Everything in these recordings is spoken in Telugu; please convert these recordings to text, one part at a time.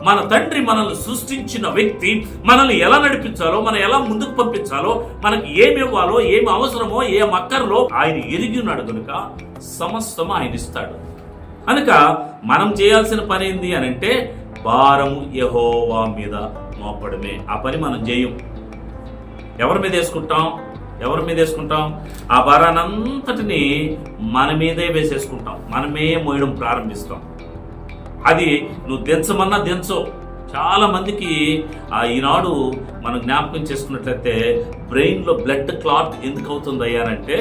మన తండ్రి మనల్ని సృష్టించిన వ్యక్తి మనల్ని ఎలా నడిపించాలో, మనం ఎలా ముందుకు పంపించాలో, మనకి ఏమి ఇవ్వాలో, ఏమి అవసరమో, ఏం అక్కర్లో ఆయన ఎరిగి ఉన్నాడు కనుక సమస్తము ఆయన ఇస్తాడు. కనుక మనం చేయాల్సిన పని ఏంది అని అంటే భారము యెహోవా మీద మోపడమే. ఆ పని మనం చేయం. ఎవరి మీద వేసుకుంటాం? ఆ భారానంతటిని మన మీదే వేసేసుకుంటాం. మనమే మోయడం ప్రారంభిస్తాం. అది నువ్వు దించమన్నా దించో. చాలా మందికి ఈనాడు మనం జ్ఞాపకం చేసుకున్నట్లయితే బ్రెయిన్లో బ్లడ్ క్లాట్ ఎందుకు అవుతుంది అయ్యానంటే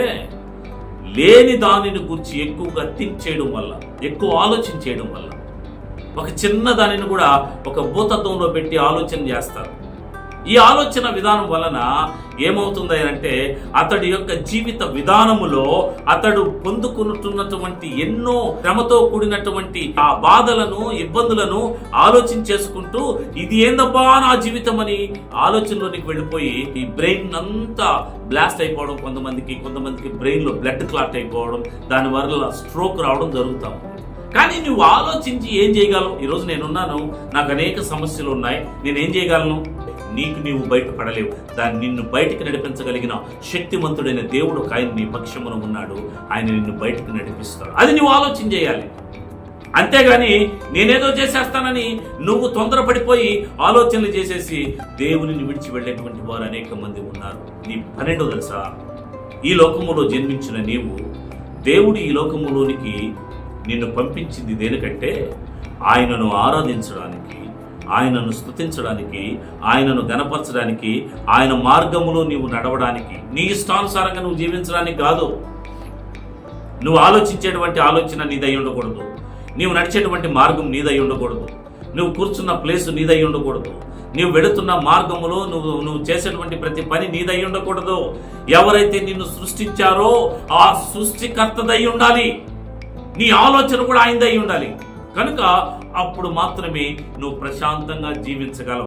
లేని దానిని గురించి ఎక్కువగా థింక్ చేయడం వల్ల, ఎక్కువ ఆలోచన చేయడం వల్ల. ఒక చిన్న దానిని కూడా ఒక భూతత్వంలో పెట్టి ఆలోచన చేస్తారు. ఈ ఆలోచన విధానం వలన ఏమవుతుంది అంటే అతడి యొక్క జీవిత విధానములో అతడు పొందుకున్నటువంటి ఎన్నో శ్రమతో కూడినటువంటి ఆ బాధలను, ఇబ్బందులను ఆలోచన చేసుకుంటూ ఇది ఏందబ్బా నా జీవితం అని ఆలోచనలోనికి వెళ్ళిపోయి ఈ బ్రెయిన్ అంతా బ్లాస్ట్ అయిపోవడం, కొంతమందికి బ్రెయిన్ లో బ్లడ్ క్లాట్ అయిపోవడం, దానివల్ల స్ట్రోక్ రావడం జరుగుతాం. కానీ నువ్వు ఆలోచించి ఏం చేయగలవు? ఈరోజు నేనున్నాను, నాకు అనేక సమస్యలు ఉన్నాయి, నేనేం చేయగలను? నీకు నీవు బయటపడలేవు. దాన్ని నిన్ను బయటికి నడిపించగలిగిన శక్తిమంతుడైన దేవుడు ఒక ఆయన నీ పక్షమున ఉన్నాడు. ఆయన నిన్ను బయటికి నడిపిస్తాడు. అది నువ్వు ఆలోచన చేయాలి. అంతేగాని నేనేదో చేసేస్తానని నువ్వు తొందరపడిపోయి ఆలోచనలు చేసేసి దేవునిని విడిచి వెళ్ళేటువంటి వారు అనేక మంది ఉన్నారు. నీ పన్నెండో తెలుసా? ఈ లోకములో జన్మించిన నీవు, దేవుడు ఈ లోకములోనికి నిన్ను పంపించింది దేనికంటే ఆయనను ఆరాధించడానికి, ఆయనను స్తుతించడానికి, ఆయనను గణపరచడానికి, ఆయన మార్గములో నీవు నడవడానికి, నీ ఇష్టానుసారంగా నువ్వు జీవించడానికి కాదు. నువ్వు ఆలోచించేటువంటి ఆలోచన నీదై ఉండకూడదు. నీవు నడిచేటువంటి మార్గం నీదై ఉండకూడదు. నువ్వు కూర్చున్న ప్లేసు నీదై ఉండకూడదు. నువ్వు వెళుతున్న మార్గములో నువ్వు చేసేటువంటి ప్రతి పని నీదై ఉండకూడదు. ఎవరైతే నిన్ను సృష్టించారో ఆ సృష్టికర్తదై ఉండాలి. నీ ఆలోచన కూడా ఆయనదై ఉండాలి. కనుక అప్పుడు మాత్రమే నువ్వు ప్రశాంతంగా జీవించగలవు.